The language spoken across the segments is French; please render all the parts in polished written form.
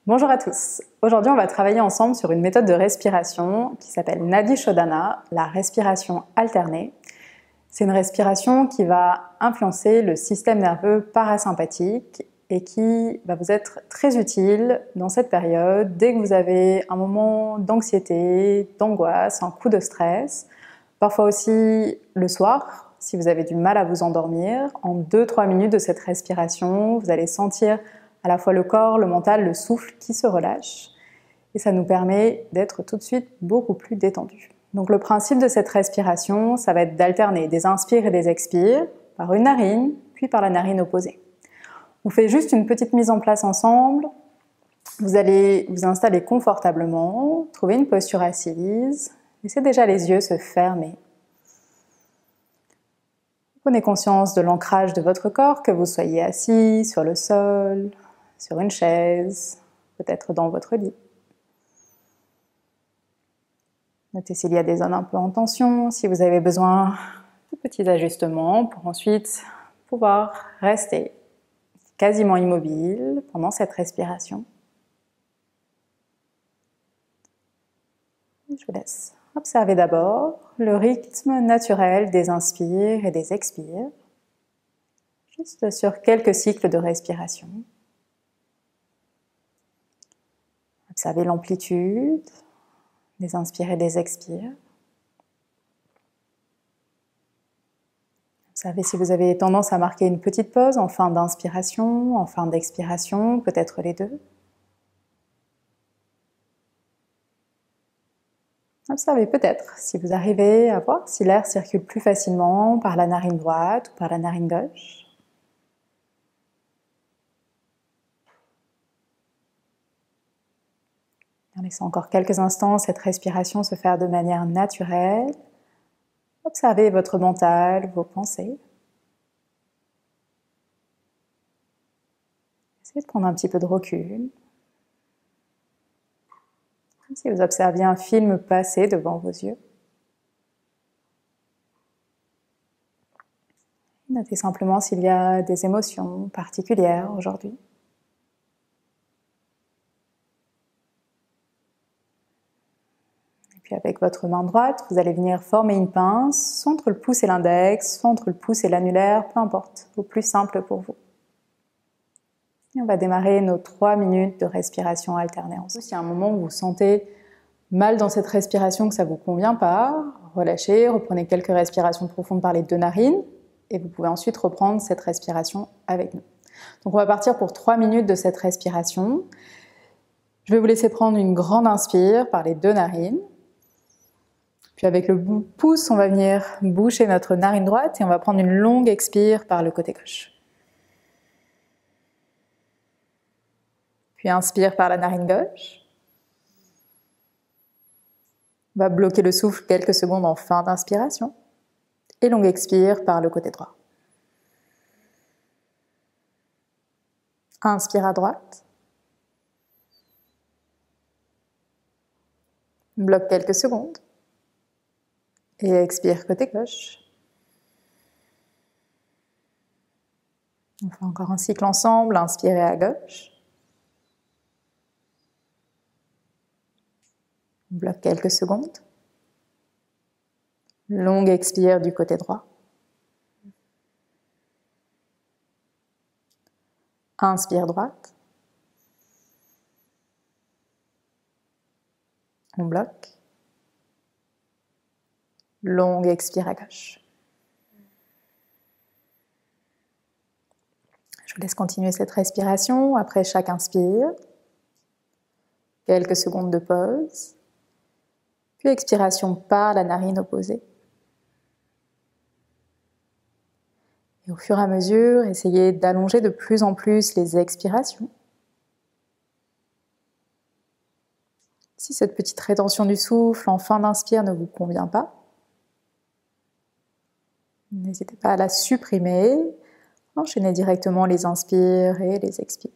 Bonjour à tous. Aujourd'hui, on va travailler ensemble sur une méthode de respiration qui s'appelle Nadi Shodhana, la respiration alternée. C'est une respiration qui va influencer le système nerveux parasympathique et qui va vous être très utile dans cette période dès que vous avez un moment d'anxiété, d'angoisse, un coup de stress. Parfois aussi le soir, si vous avez du mal à vous endormir, en 2-3 minutes de cette respiration, vous allez sentir à la fois le corps, le mental, le souffle qui se relâche. Et ça nous permet d'être tout de suite beaucoup plus détendu. Donc le principe de cette respiration, ça va être d'alterner des inspires et des expires par une narine, puis par la narine opposée. On fait juste une petite mise en place ensemble. Vous allez vous installer confortablement, trouver une posture assise. Laissez déjà les yeux se fermer. Prenez conscience de l'ancrage de votre corps, que vous soyez assis sur le sol, sur une chaise, peut-être dans votre lit. Notez s'il y a des zones un peu en tension, si vous avez besoin de petits ajustements pour ensuite pouvoir rester quasiment immobile pendant cette respiration. Je vous laisse observer d'abord le rythme naturel des inspires et des expires, juste sur quelques cycles de respiration. Observez l'amplitude des inspires et des expires. Observez si vous avez tendance à marquer une petite pause en fin d'inspiration, en fin d'expiration, peut-être les deux. Observez peut-être si vous arrivez à voir si l'air circule plus facilement par la narine droite ou par la narine gauche. Laissez encore quelques instants cette respiration se faire de manière naturelle. Observez votre mental, vos pensées. Essayez de prendre un petit peu de recul. Comme si vous observiez un film passer devant vos yeux. Notez simplement s'il y a des émotions particulières aujourd'hui. Puis avec votre main droite, vous allez venir former une pince, soit entre le pouce et l'index, soit entre le pouce et l'annulaire, peu importe, au plus simple pour vous. Et on va démarrer nos 3 minutes de respiration alternée ensemble. S'il y a un moment où vous sentez mal dans cette respiration, que ça ne vous convient pas, relâchez, reprenez quelques respirations profondes par les 2 narines, et vous pouvez ensuite reprendre cette respiration avec nous. Donc on va partir pour 3 minutes de cette respiration. Je vais vous laisser prendre une grande inspire par les 2 narines. Puis avec le pouce, on va venir boucher notre narine droite et on va prendre une longue expire par le côté gauche. Puis inspire par la narine gauche. On va bloquer le souffle quelques secondes en fin d'inspiration. Et longue expire par le côté droit. Inspire à droite. Bloque quelques secondes. Et expire côté gauche. On fait encore un cycle ensemble. Inspirez à gauche. On bloque quelques secondes. Longue expire du côté droit. Inspire droite. On bloque. Longue expire à gauche. Je vous laisse continuer cette respiration après chaque inspire. Quelques secondes de pause. Puis expiration par la narine opposée. Et au fur et à mesure, essayez d'allonger de plus en plus les expirations. Si cette petite rétention du souffle en fin d'inspire ne vous convient pas, n'hésitez pas à la supprimer. Enchaînez directement les inspires et les expires.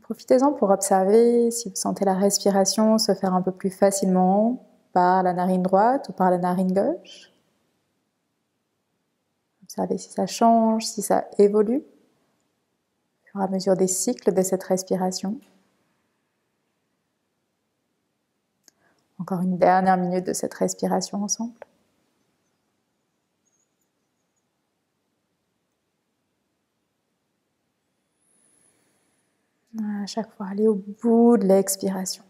Profitez-en pour observer si vous sentez la respiration se faire un peu plus facilement par la narine droite ou par la narine gauche. Observez si ça change, si ça évolue. fur et à mesure des cycles de cette respiration. Encore une dernière minute de cette respiration ensemble. À chaque fois, aller au bout de l'expiration.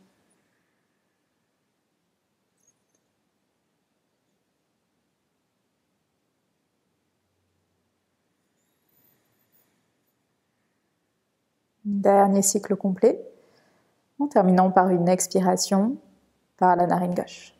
Dernier cycle complet, en terminant par une expiration par la narine gauche.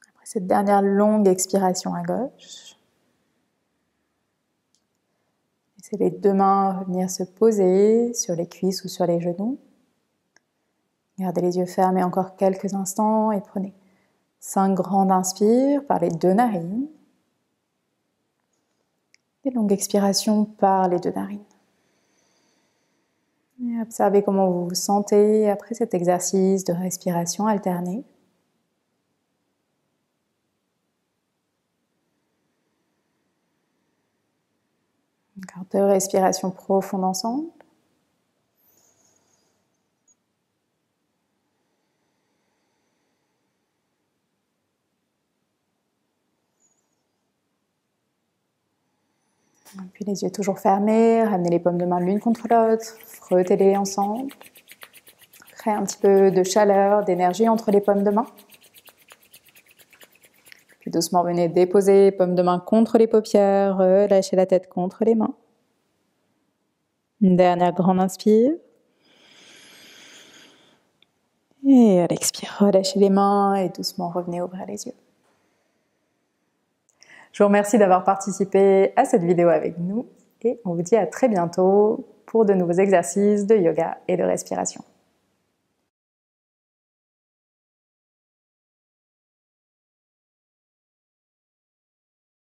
Après cette dernière longue expiration à gauche, laissez les deux mains revenir se poser sur les cuisses ou sur les genoux. Gardez les yeux fermés encore quelques instants et prenez 5 grandes inspires par les deux narines. Et longue expiration par les deux narines. Et observez comment vous vous sentez après cet exercice de respiration alternée. Encore 2 respirations profondes ensemble. Puis les yeux toujours fermés, ramenez les paumes de main l'une contre l'autre, frottez-les ensemble. Créez un petit peu de chaleur, d'énergie entre les paumes de main. Puis doucement venez déposer les paumes de main contre les paupières, relâchez la tête contre les mains. Une dernière grande inspire. Et à l'expire, relâchez les mains et doucement revenez ouvrir les yeux. Je vous remercie d'avoir participé à cette vidéo avec nous et on vous dit à très bientôt pour de nouveaux exercices de yoga et de respiration.